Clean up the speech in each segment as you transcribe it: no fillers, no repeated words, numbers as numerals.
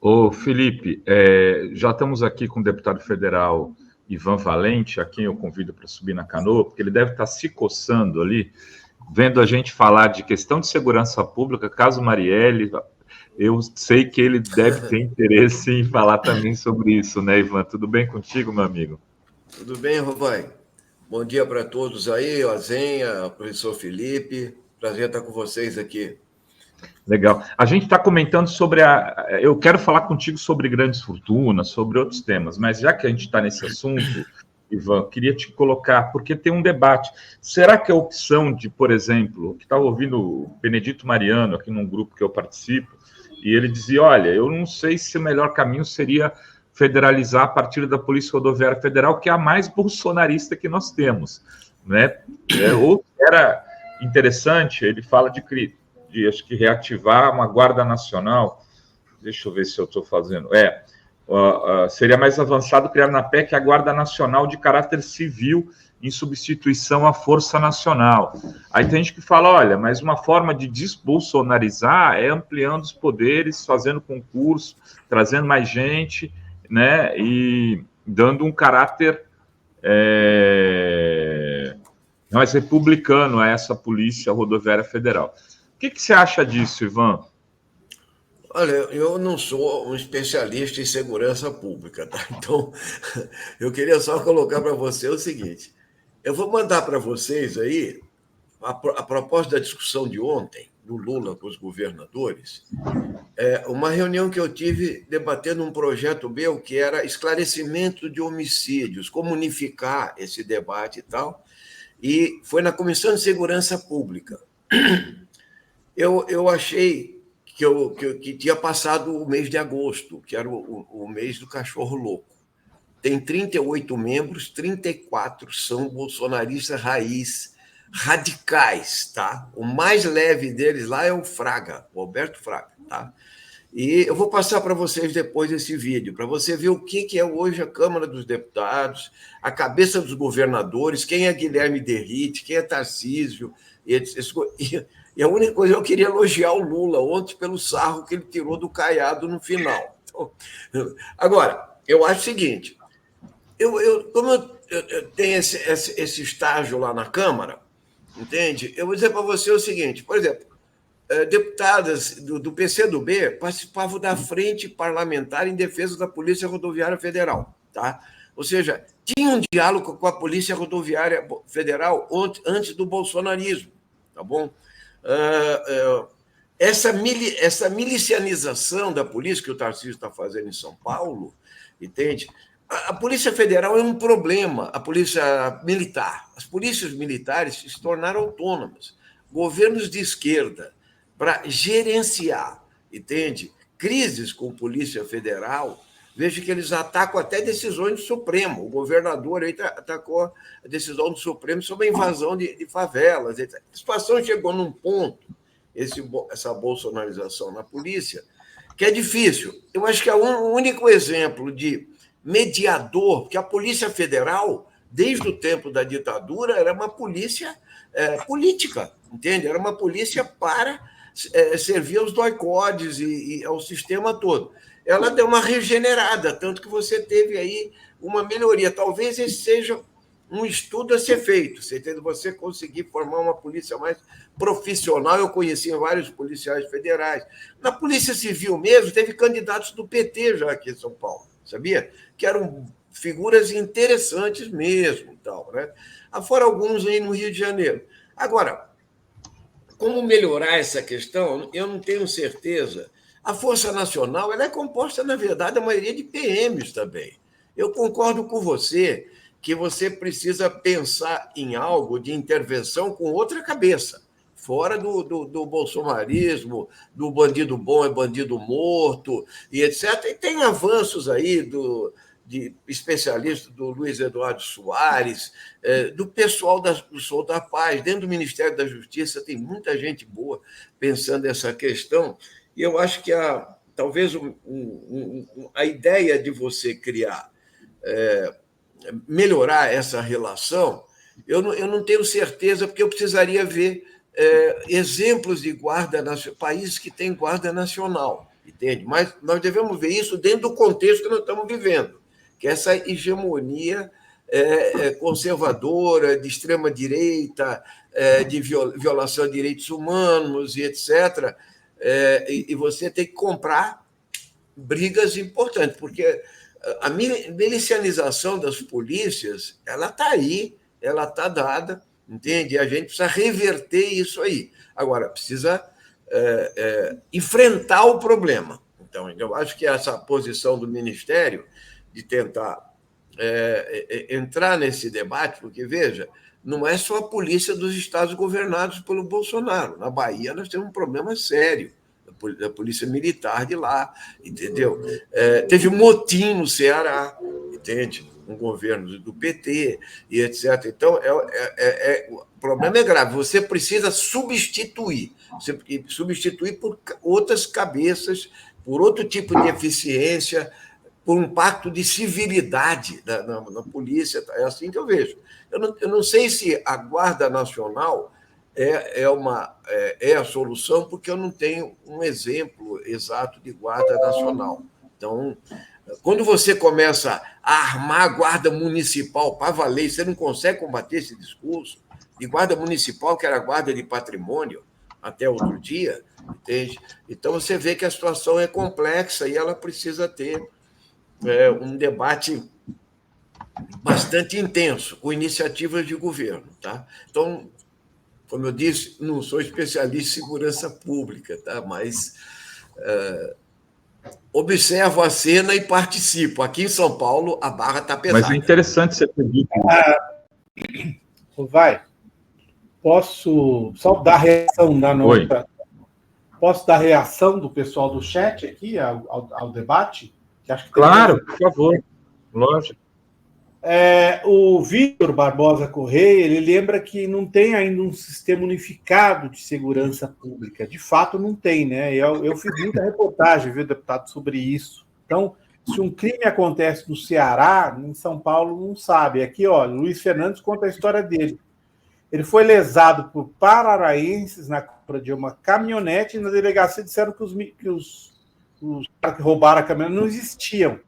Ô, Felipe, já estamos aqui com o deputado federal Ivan Valente, a quem eu convido para subir na canoa, porque ele deve estar se coçando ali, vendo a gente falar de questão de segurança pública, caso Marielle. Eu sei que ele deve ter interesse em falar também sobre isso, né, Ivan? Tudo bem contigo, meu amigo? Tudo bem, Rovai? Bom dia para todos aí, o Azenha, o professor Felipe. Prazer estar com vocês aqui. Legal. A gente está comentando sobre Eu quero falar contigo sobre grandes fortunas, sobre outros temas, mas já que a gente está nesse assunto, Ivan, queria te colocar, porque tem um debate. Será que a opção de, por exemplo, que estava ouvindo o Benedito Mariano aqui num grupo que eu participo, e ele dizia: olha, eu não sei se o melhor caminho seria federalizar a partir da Polícia Rodoviária Federal, que é a mais bolsonarista que nós temos, né? Ou era interessante, ele fala de acho que reativar uma Guarda Nacional. Deixa eu ver se eu estou fazendo. Seria mais avançado criar na PEC a Guarda Nacional de caráter civil em substituição à Força Nacional. Aí tem gente que fala, olha, mas uma forma de desbolsonarizar é ampliando os poderes, fazendo concurso, trazendo mais gente, né, e dando um caráter mais republicano a essa Polícia Rodoviária Federal. O que você acha disso, Ivan? Olha, eu não sou um especialista em segurança pública, tá? Então, eu queria só colocar para você o seguinte: eu vou mandar para vocês aí, a propósito da discussão de ontem, do Lula com os governadores, uma reunião que eu tive debatendo um projeto meu que era esclarecimento de homicídios, como unificar esse debate e tal, e foi na Comissão de Segurança Pública. Eu achei que tinha passado o mês de agosto, que era o mês do cachorro louco. Tem 38 membros, 34 são bolsonaristas raiz, radicais, tá? O mais leve deles lá é o Fraga, o Alberto Fraga, tá? E eu vou passar para vocês depois esse vídeo, para você ver o que é hoje a Câmara dos Deputados, a cabeça dos governadores, quem é Guilherme Derrite, quem é Tarcísio, e a única coisa, eu queria elogiar o Lula ontem pelo sarro que ele tirou do Caiado no final. Então, agora, eu acho o seguinte, como eu tenho esse estágio lá na Câmara, entende? Eu vou dizer para você o seguinte, por exemplo, deputadas do PCdoB participavam da Frente Parlamentar em Defesa da Polícia Rodoviária Federal, tá? Ou seja, tinha um diálogo com a Polícia Rodoviária Federal antes do bolsonarismo, tá bom? Essa milicianização da polícia que o Tarcísio está fazendo em São Paulo, entende? A Polícia Federal é um problema, a Polícia Militar. As polícias militares se tornaram autônomas. Governos de esquerda, para gerenciar, entende? Crises com Polícia Federal, veja que eles atacam até decisões do Supremo. O governador aí atacou a decisão do Supremo sobre a invasão de favelas. A situação chegou num ponto, essa bolsonarização na polícia, que é difícil. Eu acho que é o único exemplo de mediador, porque a Polícia Federal, desde o tempo da ditadura, era uma polícia política, entende? Era uma polícia para servir aos doicodes e ao sistema todo. Ela deu uma regenerada, tanto que você teve aí uma melhoria. Talvez esse seja um estudo a ser feito, você conseguir formar uma polícia mais profissional. Eu conheci vários policiais federais. Na Polícia Civil mesmo, teve candidatos do PT já aqui em São Paulo, sabia? Que eram figuras interessantes mesmo. Tal, né? Fora alguns aí no Rio de Janeiro. Agora, como melhorar essa questão, eu não tenho certeza. A Força Nacional ela é composta, na verdade, a maioria de PMs também. Eu concordo com você que você precisa pensar em algo de intervenção com outra cabeça, fora do bolsonarismo, do bandido bom é bandido morto, e etc. E tem avanços aí de especialistas do Luiz Eduardo Soares, do pessoal do Sou da Paz, dentro do Ministério da Justiça tem muita gente boa pensando nessa questão, e eu acho que talvez a ideia de você criar, melhorar essa relação, eu não tenho certeza, porque eu precisaria ver exemplos de guarda nacional, países que têm guarda nacional. entende? Mas nós devemos ver isso dentro do contexto que nós estamos vivendo, que é essa hegemonia conservadora, de extrema-direita, de violação de direitos humanos e etc. E você tem que comprar brigas importantes, porque a milicianização das polícias, ela está aí, ela está dada, entende? E a gente precisa reverter isso aí. Agora, precisa enfrentar o problema. Então, eu acho que essa posição do Ministério de tentar entrar nesse debate, porque, veja, não é só a polícia dos estados governados pelo Bolsonaro. Na Bahia, nós temos um problema sério da polícia militar de lá, entendeu? Teve um motim no Ceará, entende? Um governo do PT e etc. Então, o problema é grave. Você precisa substituir por outras cabeças, por outro tipo de eficiência, por um pacto de civilidade na polícia. É assim que eu vejo. Eu não sei se a Guarda Nacional é a solução, porque eu não tenho um exemplo exato de Guarda Nacional. Então, quando você começa a armar a Guarda Municipal para valer, você não consegue combater esse discurso de Guarda Municipal, que era Guarda de Patrimônio, até outro dia, entende? Então, você vê que a situação é complexa e ela precisa ter um debate bastante intenso, com iniciativas de governo. Tá? Então, como eu disse, não sou especialista em segurança pública, tá? Mas observo a cena e participo. Aqui em São Paulo, a barra está pesada. Mas é interessante você ter dito. Vai. Posso só dar reação da nossa... Posso dar reação do pessoal do chat aqui ao debate? Que acho que claro, por favor. Lógico. O Vitor Barbosa Correia, ele lembra que não tem ainda um sistema unificado de segurança pública. De fato, não tem, né? Eu fiz muita reportagem, viu, deputado, sobre isso. Então, se um crime acontece no Ceará, em São Paulo não sabe. Aqui, ó, Luiz Fernandes conta a história dele. Ele foi lesado por pararaenses na compra de uma caminhonete e na delegacia disseram que os caras que roubaram a caminhonete não existiam.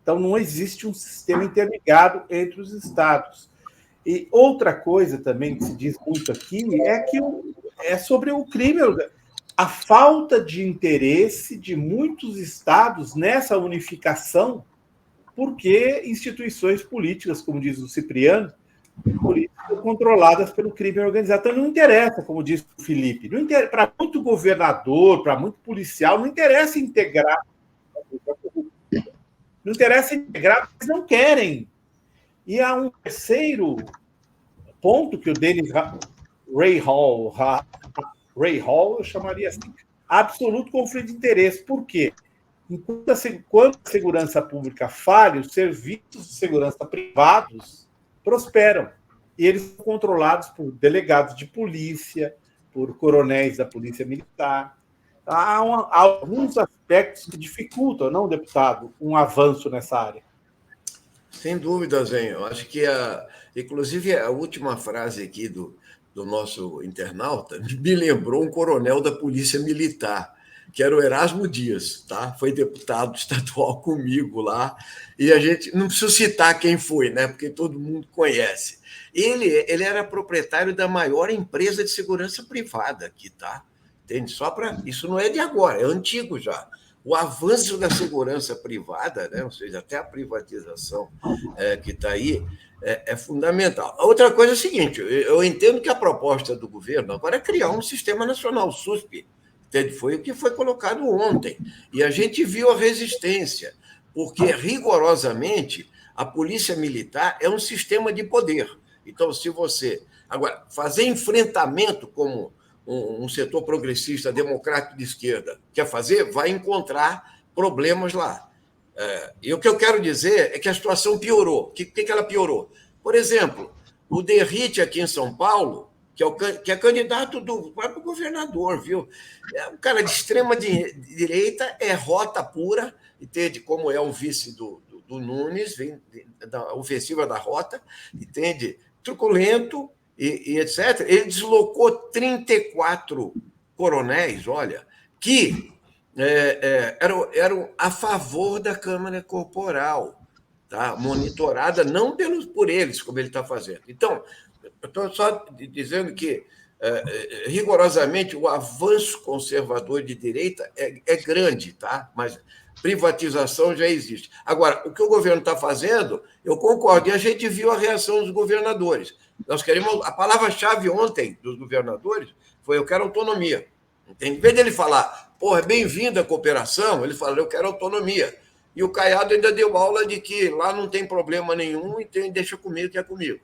Então, não existe um sistema interligado entre os estados. E outra coisa também que se diz muito aqui é sobre o crime, a falta de interesse de muitos estados nessa unificação, porque instituições políticas, como diz o Cipriano, políticas controladas pelo crime organizado. Então, não interessa, como disse o Felipe, para muito governador, para muito policial, não interessa integrar. Não interessa integrar, eles não querem. E há um terceiro ponto que o Dennis Ray Hall, eu chamaria assim, absoluto conflito de interesse. Por quê? Enquanto a segurança pública falha, os serviços de segurança privados prosperam. E eles são controlados por delegados de polícia, por coronéis da polícia militar. Há alguns aspectos que dificultam, não, deputado, um avanço nessa área. Sem dúvida, Zen. Eu acho que, inclusive, a última frase aqui do nosso internauta me lembrou um coronel da Polícia Militar, que era o Erasmo Dias, tá? Foi deputado estadual comigo lá, e a gente não precisa citar quem foi, né? Porque todo mundo conhece. Ele era proprietário da maior empresa de segurança privada aqui, tá? Entende? Isso não é de agora, é antigo já. O avanço da segurança privada, né? Ou seja, até a privatização que está aí, é fundamental. A outra coisa é o seguinte: eu entendo que a proposta do governo agora é criar um sistema nacional, SUSP. Foi o que foi colocado ontem. E a gente viu a resistência, porque, rigorosamente, a polícia militar é um sistema de poder. Então, se você... Agora, fazer enfrentamento como um setor progressista, democrático de esquerda quer fazer, vai encontrar problemas lá. E o que eu quero dizer é que a situação piorou. O que ela piorou? Por exemplo, o Derrite aqui em São Paulo, que é candidato do próprio governador, viu? É um cara de extrema direita, é rota pura, entende? Como é o vice do Nunes, vem da ofensiva da rota, entende? Truculento e etc. Ele deslocou 34 coronéis, olha, que eram a favor da Câmara Corporal, tá? Monitorada não por eles, como ele está fazendo. Então, eu estou só dizendo que, rigorosamente, o avanço conservador de direita é grande, tá? Mas privatização já existe. Agora, o que o governo está fazendo, eu concordo, e a gente viu a reação dos governadores. Nós queremos. A palavra-chave ontem dos governadores foi: eu quero autonomia. Em vez dele falar, porra, bem-vinda a cooperação, ele fala, eu quero autonomia. E o Caiado ainda deu aula de que lá não tem problema nenhum e deixa comigo que é comigo.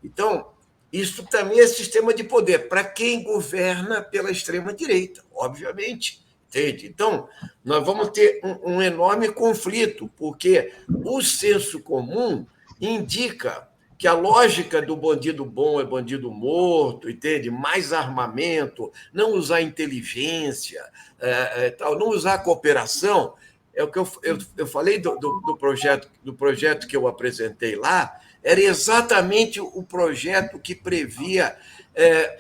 Então, isso também é sistema de poder para quem governa pela extrema-direita, obviamente. Entende? Então, nós vamos ter um enorme conflito, porque o senso comum indica que a lógica do bandido bom é bandido morto, entende? Mais armamento, não usar inteligência, tal, não usar cooperação. É o que eu falei do projeto que eu apresentei lá, era exatamente o projeto que previa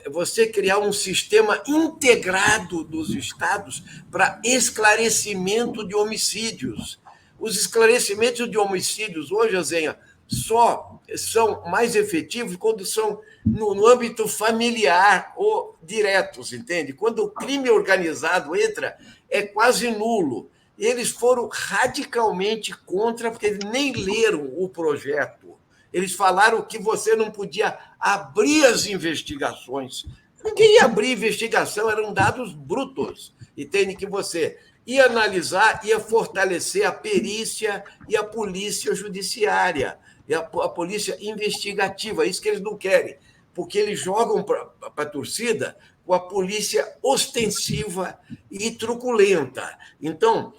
você criar um sistema integrado dos estados para esclarecimento de homicídios. Os esclarecimentos de homicídios hoje, Azenha, só são mais efetivos quando são no âmbito familiar ou diretos, entende? Quando o crime organizado entra, é quase nulo. Eles foram radicalmente contra, porque eles nem leram o projeto. Eles falaram que você não podia abrir as investigações. Ninguém ia abrir investigação, eram dados brutos. Entende? Que você ia analisar, ia fortalecer a perícia e a polícia judiciária, e a polícia investigativa. É isso que eles não querem, porque eles jogam para a torcida com a polícia ostensiva e truculenta. Então,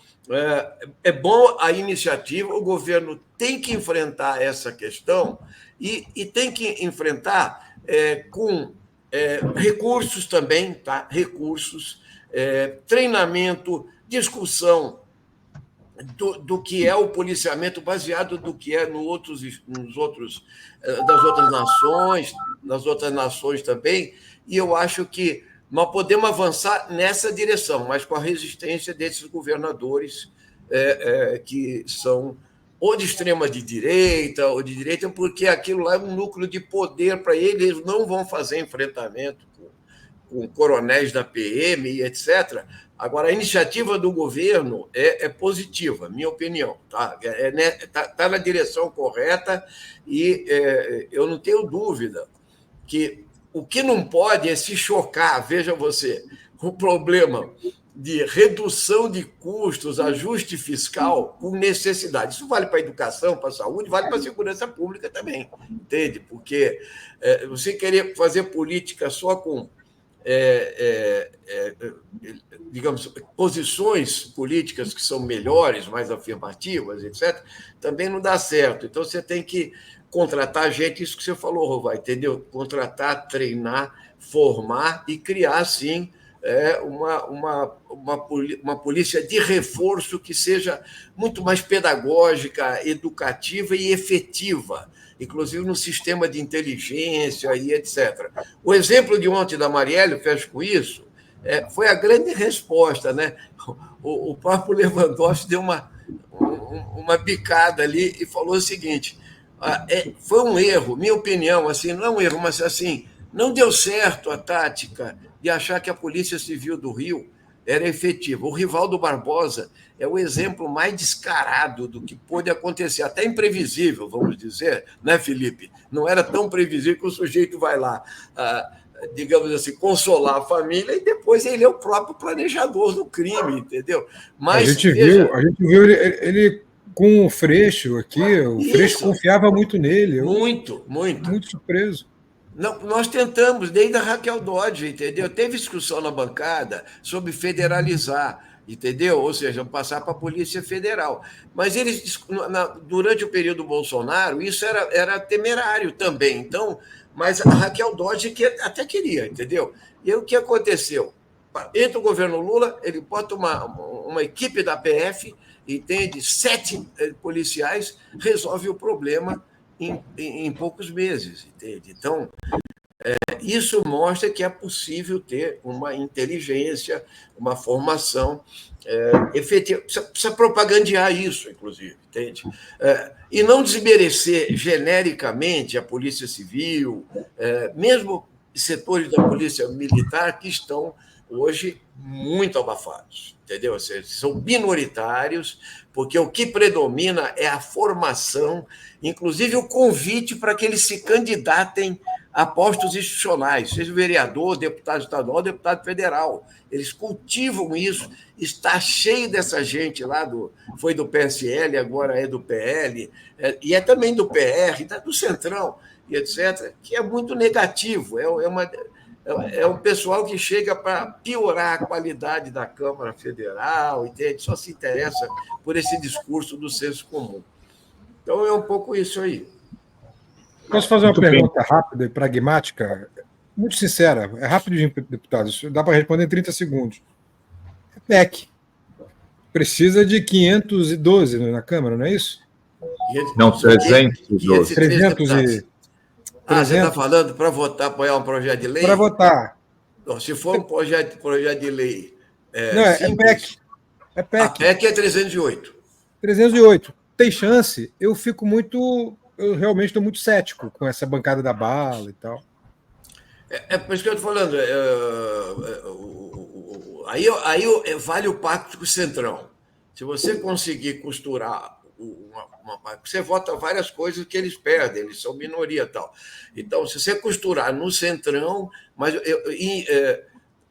é bom a iniciativa, o governo tem que enfrentar essa questão e tem que enfrentar com recursos também, tá? Recursos, treinamento, discussão do que é o policiamento baseado do que é das outras nações também, e eu acho que nós podemos avançar nessa direção, mas com a resistência desses governadores que são ou de extrema de direita, ou de direita, porque aquilo lá é um núcleo de poder para eles, eles não vão fazer enfrentamento com coronéis da PM e etc. Agora, a iniciativa do governo é positiva, minha opinião. Tá na direção correta e eu não tenho dúvida que o que não pode é se chocar, veja você, o problema de redução de custos, ajuste fiscal com necessidade. Isso vale para a educação, para a saúde, vale para a segurança pública também, entende? Porque você querer fazer política só com digamos, posições políticas que são melhores, mais afirmativas, etc., também não dá certo. Então, você tem que contratar gente, isso que você falou, Rovai, entendeu? Contratar, treinar, formar e criar, sim, uma polícia de reforço que seja muito mais pedagógica, educativa e efetiva, inclusive no sistema de inteligência e etc. O exemplo de ontem da Marielle, eu fecho com isso, foi a grande resposta, né? O próprio Lewandowski deu uma bicada ali e falou o seguinte: foi um erro, minha opinião, assim, não é um erro, mas assim, não deu certo a tática de achar que a Polícia Civil do Rio era efetiva. O Rivaldo Barbosa é o exemplo mais descarado do que pôde acontecer, até imprevisível, vamos dizer, né, Felipe? Não era tão previsível que o sujeito vai lá, digamos assim, consolar a família e depois ele é o próprio planejador do crime, entendeu? Mas, a gente viu ele com o Freixo aqui, o Freixo confiava muito nele. Muito surpreso. Não, nós tentamos, desde a Raquel Dodge, entendeu? Teve discussão na bancada sobre federalizar, entendeu? Ou seja, passar para a Polícia Federal. Mas eles, durante o período Bolsonaro, isso era temerário também. Então, mas a Raquel Dodge até queria, entendeu? E o que aconteceu? Entra o governo Lula, ele bota uma equipe da PF, entende? 7 policiais, resolve o problema em poucos meses, entende? Então, Isso mostra que é possível ter uma inteligência, uma formação efetiva. Precisa propagandear isso, inclusive, entende? E não desmerecer genericamente a Polícia Civil, mesmo setores da Polícia Militar que estão hoje muito abafados, entendeu? Ou seja, são minoritários, porque o que predomina é a formação, inclusive o convite para que eles se candidatem a postos institucionais, seja vereador, deputado estadual, deputado federal. Eles cultivam isso, está cheio dessa gente lá, foi do PSL, agora é do PL, e é também do PR, do Centrão, e etc., que é muito negativo, é um pessoal que chega para piorar a qualidade da Câmara Federal, entende? Só se interessa por esse discurso do senso comum. Então, é um pouco isso aí. Posso fazer uma pergunta rápida e pragmática? Muito sincera, é rapidinho, deputado, dá para responder em 30 segundos. É PEC. Precisa de 512 na Câmara, não é isso? Não, 312. 300 você está falando para votar, apoiar um projeto de lei? Para votar. Não, se for um projeto de lei não, simples, é PEC. A PEC é 308. 308. Tem chance? Eu realmente estou muito cético com essa bancada da bala e tal. É por isso que eu estou falando. Aí vale o pacto com o Centrão. Se você conseguir costurar você vota várias coisas que eles perdem, eles são minoria e tal. Então, se você costurar no Centrão, mas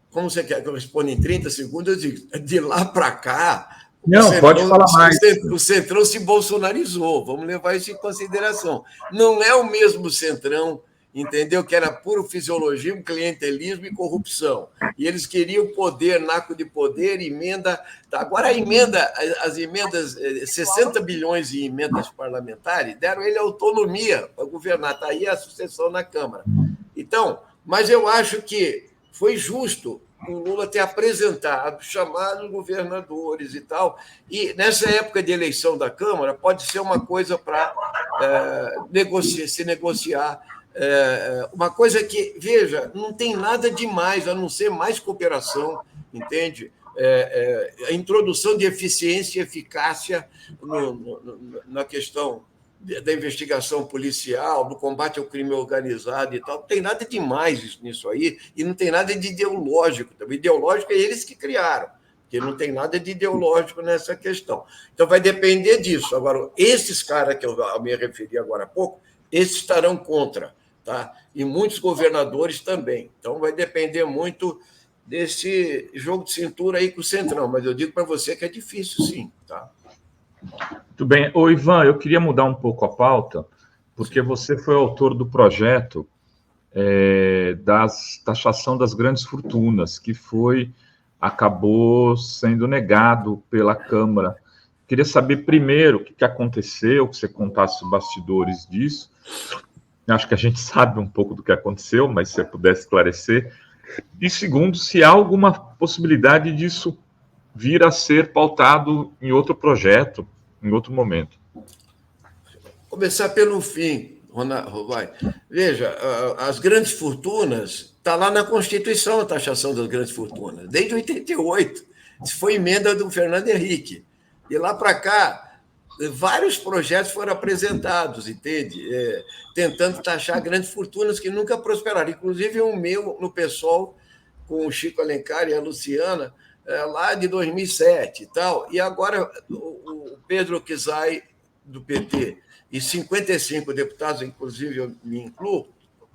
como você quer que eu responda em 30 segundos, eu digo, de lá para cá. Não, pode falar mais. O Centrão se bolsonarizou, vamos levar isso em consideração. Não é o mesmo Centrão, entendeu? Que era puro fisiologismo, clientelismo e corrupção. E eles queriam poder, naco de poder, emenda. Agora as emendas, 60 bilhões em emendas parlamentares, deram ele autonomia para governar. Está aí a sucessão na Câmara. Então, mas eu acho que foi justo o Lula ter apresentado, chamado os governadores e tal, e nessa época de eleição da Câmara pode ser uma coisa para se negociar, uma coisa que, veja, não tem nada demais, a não ser mais cooperação, entende? A introdução de eficiência e eficácia na questão da investigação policial, do combate ao crime organizado e tal. Não tem nada demais nisso aí, e não tem nada de ideológico também. Ideológico é eles que criaram, porque não tem nada de ideológico nessa questão. Então, vai depender disso. Agora, esses caras que eu me referi agora há pouco, esses estarão contra, tá? E muitos governadores também. Então, vai depender muito desse jogo de cintura aí com o Centrão, mas eu digo para você que é difícil, sim, tá? Muito bem. Ô, Ivan, eu queria mudar um pouco a pauta, porque você foi autor do projeto da taxação das grandes fortunas, que acabou sendo negado pela Câmara. Queria saber, primeiro, o que aconteceu, que você contasse os bastidores disso. Acho que a gente sabe um pouco do que aconteceu, mas se você pudesse esclarecer. E, segundo, se há alguma possibilidade disso vir a ser pautado em outro projeto, em outro momento. Começar pelo fim, Rovai. Veja, as grandes fortunas, está lá na Constituição a taxação das grandes fortunas, desde 88. Isso foi emenda do Fernando Henrique. E lá para cá, vários projetos foram apresentados, entende? Tentando taxar grandes fortunas que nunca prosperaram. Inclusive, um meu no PSOL, com o Chico Alencar e a Luciana, lá de 2007 e tal, e agora o Pedro Kizai, do PT, e 55 deputados, inclusive eu me incluo,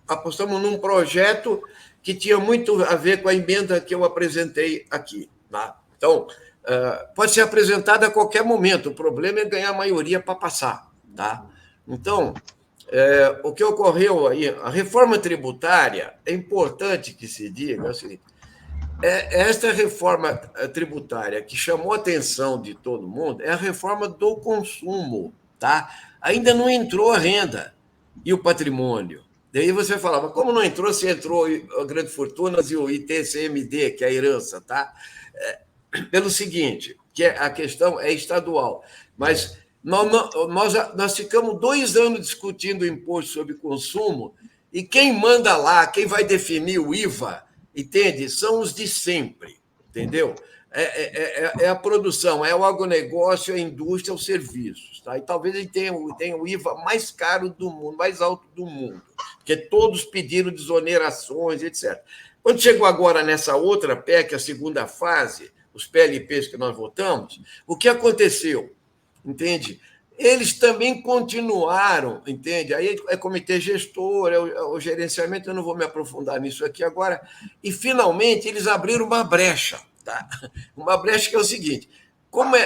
apostamos num projeto que tinha muito a ver com a emenda que eu apresentei aqui. Tá? Então, pode ser apresentada a qualquer momento, o problema é ganhar a maioria para passar. Tá? Então, o que ocorreu aí, a reforma tributária, é importante que se diga assim, esta reforma tributária que chamou a atenção de todo mundo é a reforma do consumo, tá? Ainda não entrou a renda e o patrimônio. Daí você fala, mas como não entrou, se entrou a grandes fortunas e o ITCMD, que é a herança, tá? Pelo seguinte, que a questão é estadual, mas nós ficamos 2 anos discutindo o imposto sobre consumo E quem manda lá, quem vai definir o IVA, entende? São os de sempre, entendeu? É a produção, é o agronegócio, é a indústria, é os serviços. Tá? E talvez ele tenha o IVA mais caro do mundo, mais alto do mundo, porque todos pediram desonerações, etc. Quando chegou agora nessa outra PEC, a segunda fase, os PLPs que nós votamos, o que aconteceu? Entende? Eles também continuaram, entende? Aí é comitê gestor, é o gerenciamento, eu não vou me aprofundar nisso aqui agora, e finalmente eles abriram uma brecha, tá? Uma brecha que é o seguinte: como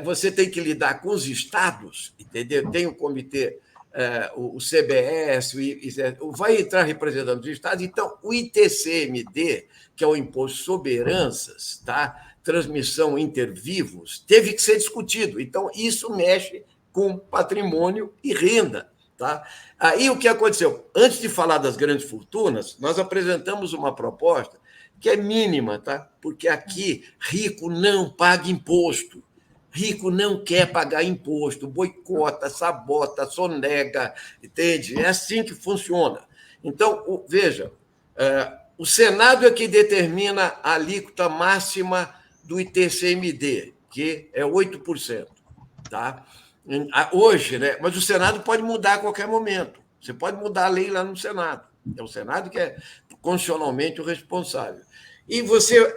você tem que lidar com os estados, entendeu? Tem o comitê, o CBS, vai entrar representando os estados, então o ITCMD, que é o Imposto sobre Heranças, tá? Transmissão intervivos, teve que ser discutido. Então, isso mexe com patrimônio e renda. Tá? Aí, o que aconteceu? Antes de falar das grandes fortunas, nós apresentamos uma proposta que é mínima, tá? Porque aqui, rico não paga imposto. Rico não quer pagar imposto, boicota, sabota, sonega, entende? É assim que funciona. Então, veja, o Senado é que determina a alíquota máxima do ITCMD, que é 8%. Tá? Hoje, né? Mas o Senado pode mudar a qualquer momento. Você pode mudar a lei lá no Senado. É o Senado que é constitucionalmente o responsável. E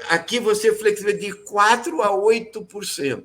aqui você flexibiliza de 4% a 8%.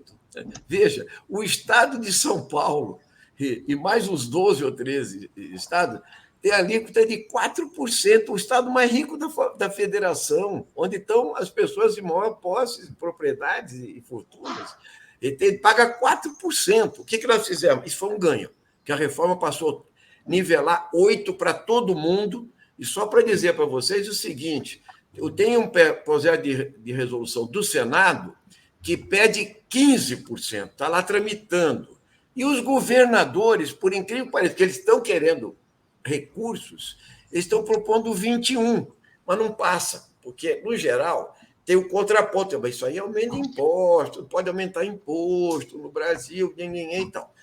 Veja, o estado de São Paulo e mais uns 12 ou 13 estados tem alíquota de 4%, o estado mais rico da federação, onde estão as pessoas de maior posse, propriedades e fortunas. Ele paga 4%. O que nós fizemos? Isso foi um ganho, que a reforma passou a nivelar 8% para todo mundo. E só para dizer para vocês o seguinte: eu tenho um projeto de resolução do Senado que pede 15%, está lá tramitando. E os governadores, por incrível que pareça, que eles estão querendo recursos, eles estão propondo 21%, mas não passa, porque, no geral, tem o contraponto. Mas isso aí aumenta imposto, pode aumentar imposto no Brasil, e tal.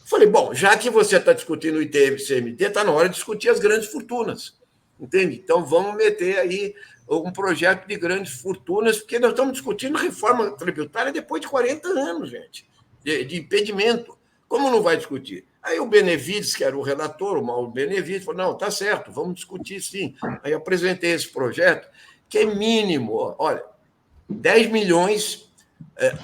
Falei, bom, já que você está discutindo o ITCMD, está na hora de discutir as grandes fortunas, entende? Então, vamos meter aí um projeto de grandes fortunas, porque nós estamos discutindo reforma tributária depois de 40 anos, gente, de impedimento. Como não vai discutir? Aí o Benevides, que era o relator, o Mauro Benevides, falou, não, tá certo, vamos discutir sim. Aí eu apresentei esse projeto, que é mínimo. Olha, 10 milhões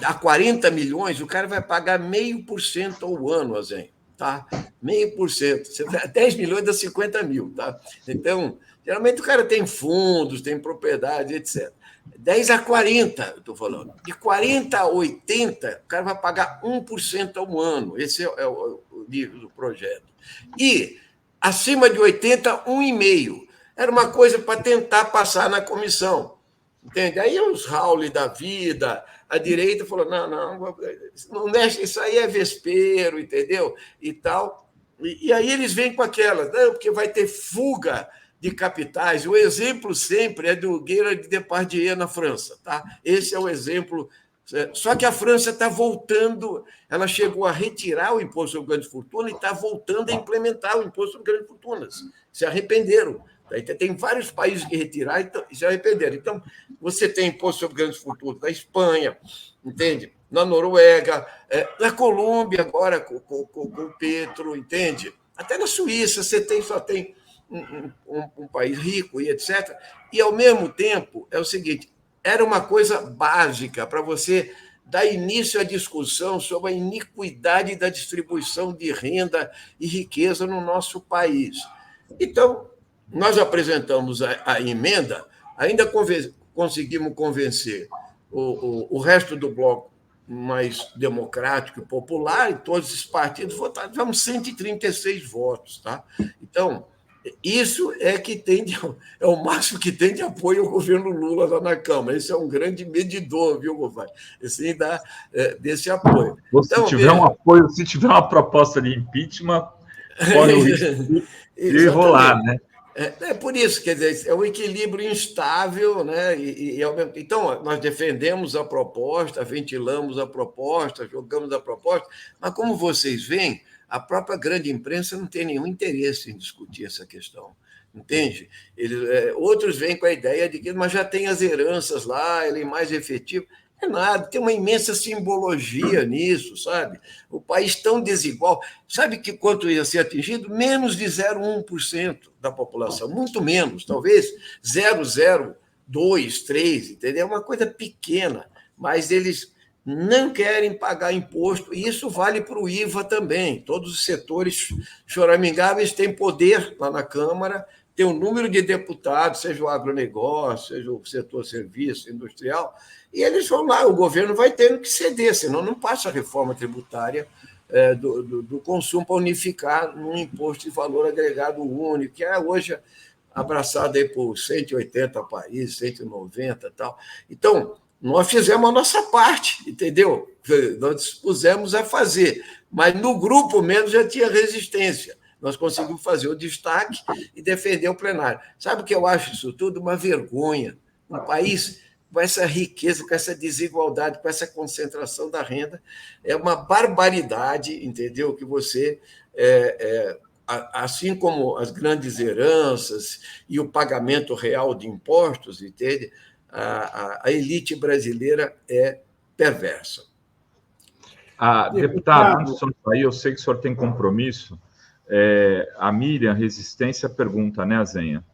a 40 milhões, o cara vai pagar 0,5% ao ano, Azen, tá? 0,5%. 10 milhões dá 50 mil, tá? Então, geralmente o cara tem fundos, tem propriedade, etc. 10 a 40, eu estou falando. De 40 a 80, o cara vai pagar 1% ao ano. Esse é o nível do projeto. E, acima de 80, 1,5%. Era uma coisa para tentar passar na comissão. Entende? Aí os Raul da vida, a direita falou, não mexe, isso aí é vespeiro, entendeu? E tal. E aí eles vêm com aquelas, não, porque vai ter fuga de capitais. O exemplo sempre é do Gerard Depardieu na França. Tá? Esse é o exemplo. Só que a França está voltando, ela chegou a retirar o imposto sobre grandes fortunas e está voltando a implementar o imposto sobre grandes fortunas. Se arrependeram. Tem vários países que retiraram e se arrependeram. Então, você tem imposto sobre grandes fortunas na Espanha, entende? Na Noruega, na Colômbia, agora com o Petro, entende? Até na Suíça, você só tem um país rico e etc. E, ao mesmo tempo, é o seguinte, era uma coisa básica para você dar início à discussão sobre a iniquidade da distribuição de renda e riqueza no nosso país. Então, nós apresentamos a emenda, ainda conseguimos convencer o resto do bloco mais democrático e popular, e todos os partidos votaram, tivemos 136 votos. Tá? Então, isso é o máximo que tem de apoio ao governo Lula lá na Câmara. Esse é um grande medidor, viu, Govalho? Esse dá desse apoio. Então, se tiver um apoio, se tiver uma proposta de impeachment, corre o risco de rolar, né? É por isso, quer dizer, é um equilíbrio instável, né? Então, nós defendemos a proposta, ventilamos a proposta, jogamos a proposta, mas como vocês veem, a própria grande imprensa não tem nenhum interesse em discutir essa questão. entende? Outros vêm com a ideia de que mas já tem as heranças lá, ele é mais efetivo. É nada, tem uma imensa simbologia nisso, sabe? O país tão desigual. Sabe que quanto ia ser atingido? Menos de 0,1% da população, muito menos, talvez 0,02, 3, entendeu? É uma coisa pequena, mas eles não querem pagar imposto, e isso vale para o IVA também. Todos os setores choramingáveis têm poder lá na Câmara, tem um número de deputados, seja o agronegócio, seja o setor serviço, industrial, e eles vão lá, o governo vai tendo que ceder, senão não passa a reforma tributária do consumo para unificar num imposto de valor agregado único, que é hoje abraçado aí por 180 países, 190 e tal. Então, nós fizemos a nossa parte, entendeu? Nós dispusemos a fazer, mas no grupo mesmo já tinha resistência. Nós conseguimos fazer o destaque e defender o plenário. Sabe o que eu acho isso tudo? Uma vergonha. Um país com essa riqueza, com essa desigualdade, com essa concentração da renda, é uma barbaridade, entendeu? Que você, assim como as grandes heranças e o pagamento real de impostos, entende? A elite brasileira é perversa. Deputado, antes do senhor sair, eu sei que o senhor tem compromisso. A Miriam Resistência pergunta, né, Azenha?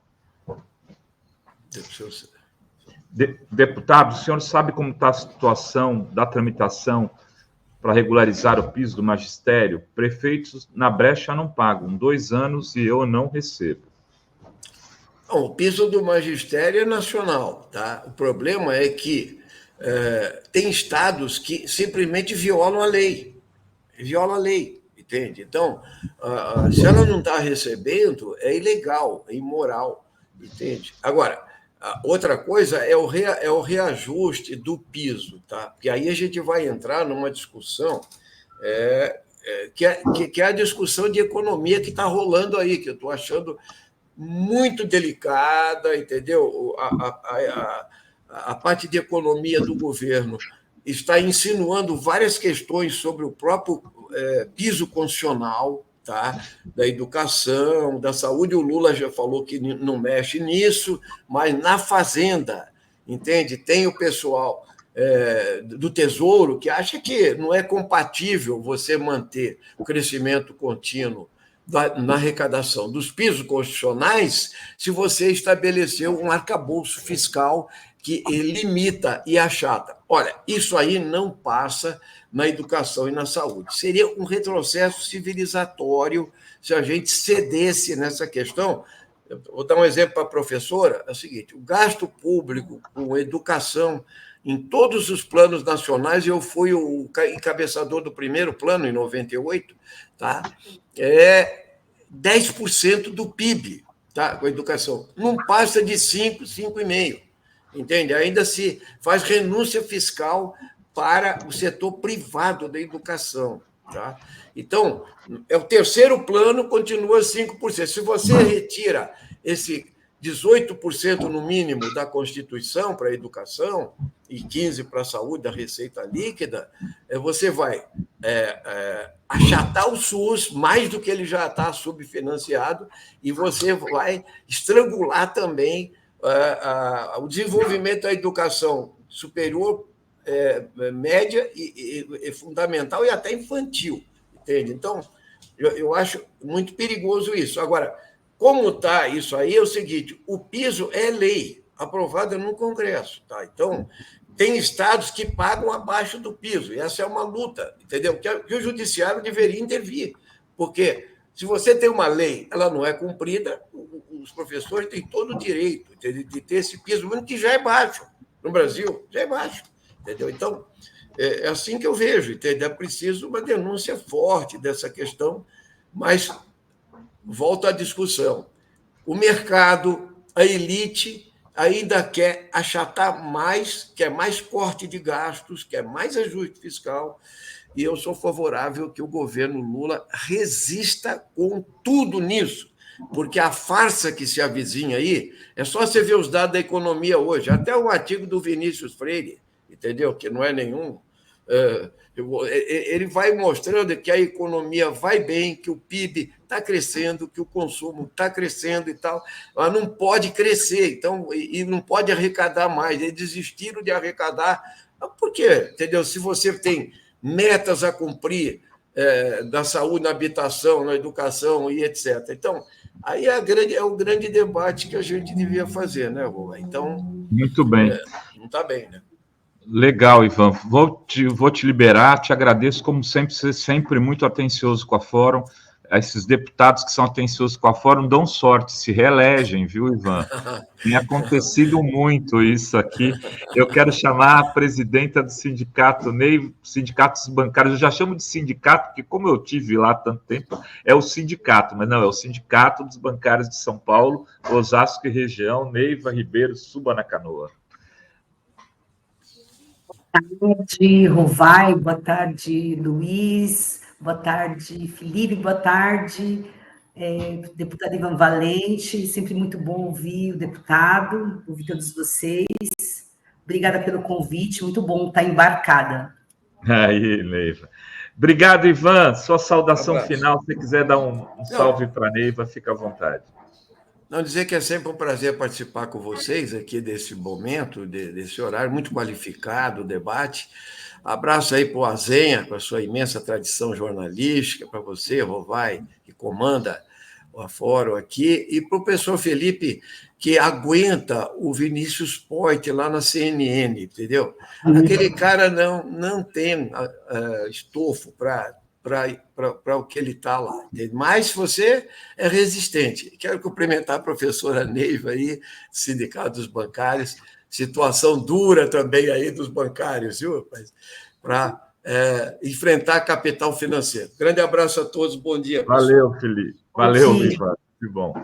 Deputado, o senhor sabe como está a situação da tramitação para regularizar o piso do magistério? Prefeitos na brecha não pagam, 2 anos e eu não recebo. Bom, o piso do magistério é nacional, tá? O problema é que tem estados que simplesmente violam a lei. Violam a lei, entende? Então, se ela não está recebendo, é ilegal, é imoral, entende? Agora, outra coisa é o reajuste do piso, tá? Porque aí a gente vai entrar numa discussão que é a discussão de economia que está rolando aí, que eu estou achando muito delicada, entendeu? A parte de economia do governo está insinuando várias questões sobre o próprio piso constitucional, tá? Da educação, da saúde. O Lula já falou que não mexe nisso, mas na Fazenda, entende? Tem o pessoal do Tesouro que acha que não é compatível você manter o crescimento contínuo na arrecadação dos pisos constitucionais se você estabeleceu um arcabouço fiscal que limita e achata. Olha, isso aí não passa na educação e na saúde. Seria um retrocesso civilizatório se a gente cedesse nessa questão. Eu vou dar um exemplo para a professora, é o seguinte, o gasto público com educação em todos os planos nacionais, eu fui o encabeçador do primeiro plano, em 98, tá? 10% do PIB, tá? Com a educação. Não passa de 5, 5,5%. Entende? Ainda se faz renúncia fiscal para o setor privado da educação. Tá? Então, o terceiro plano continua 5%. Se você retira esse 18% no mínimo da Constituição para a educação e 15% para a saúde, da receita líquida, você vai achatar o SUS mais do que ele já está subfinanciado e você vai estrangular também o desenvolvimento da educação superior, média e fundamental e até infantil, entende? Então, eu acho muito perigoso isso. Agora, como está isso aí, é o seguinte, o piso é lei, aprovada no Congresso, tá? Então, tem estados que pagam abaixo do piso, e essa é uma luta, entendeu? Que o judiciário deveria intervir, porque se você tem uma lei, ela não é cumprida, os professores têm todo o direito de ter esse piso, mesmo que já é baixo. No Brasil, já é baixo. Entendeu? Então, é assim que eu vejo. Entendeu? É preciso uma denúncia forte dessa questão, mas volto à discussão. O mercado, a elite, ainda quer achatar mais, quer mais corte de gastos, quer mais ajuste fiscal, e eu sou favorável que o governo Lula resista com tudo nisso, porque a farsa que se avizinha aí, é só você ver os dados da economia hoje, até o artigo do Vinícius Freire, entendeu? Que não é nenhum Ele vai mostrando que a economia vai bem, que o PIB está crescendo, que o consumo está crescendo e tal, mas não pode crescer, então, e não pode arrecadar mais. Eles desistiram de arrecadar. Por quê? Entendeu? Se você tem metas a cumprir da saúde na habitação, na educação e etc. Então, aí é o grande debate que a gente devia fazer, né, Rua? Então, muito bem. Não está bem, né? Legal, Ivan. Vou te liberar, te agradeço, como sempre, você sempre muito atencioso com a Fórum. Esses deputados que são atenciosos com a Fórum dão sorte, se reelegem, viu, Ivan? Tem acontecido muito isso aqui. Eu quero chamar a presidenta do sindicato, sindicatos bancários. Eu já chamo de sindicato, porque como eu tive lá há tanto tempo, é o sindicato, mas não, é o Sindicato dos Bancários de São Paulo, Osasco e região, Neiva Ribeiro, suba na canoa. Boa tarde, Rovai, boa tarde, Luiz, boa tarde, Felipe, boa tarde, deputado Ivan Valente, sempre muito bom ouvir o deputado, ouvir todos vocês. Obrigada pelo convite, muito bom estar embarcada. Aí, Neiva. Obrigado, Ivan. Sua saudação final, se você quiser dar um salve para a Neiva, fica à vontade. Não, dizer que é sempre um prazer participar com vocês aqui desse momento, desse horário muito qualificado, o debate. Abraço aí para o Azenha, com a sua imensa tradição jornalística, para você, Rovai, que comanda o Fórum aqui, e para o professor Felipe, que aguenta o Vinícius Poit lá na CNN, entendeu? Aquele cara não tem estofo para o que ele está lá. Mas você é resistente. Quero cumprimentar a professora Neiva aí, Sindicato dos Bancários, situação dura também aí dos bancários, viu, rapaz? Para enfrentar capital financeiro. Grande abraço a todos, bom dia, pessoal. Valeu, Felipe. Valeu, Ivan. Que bom.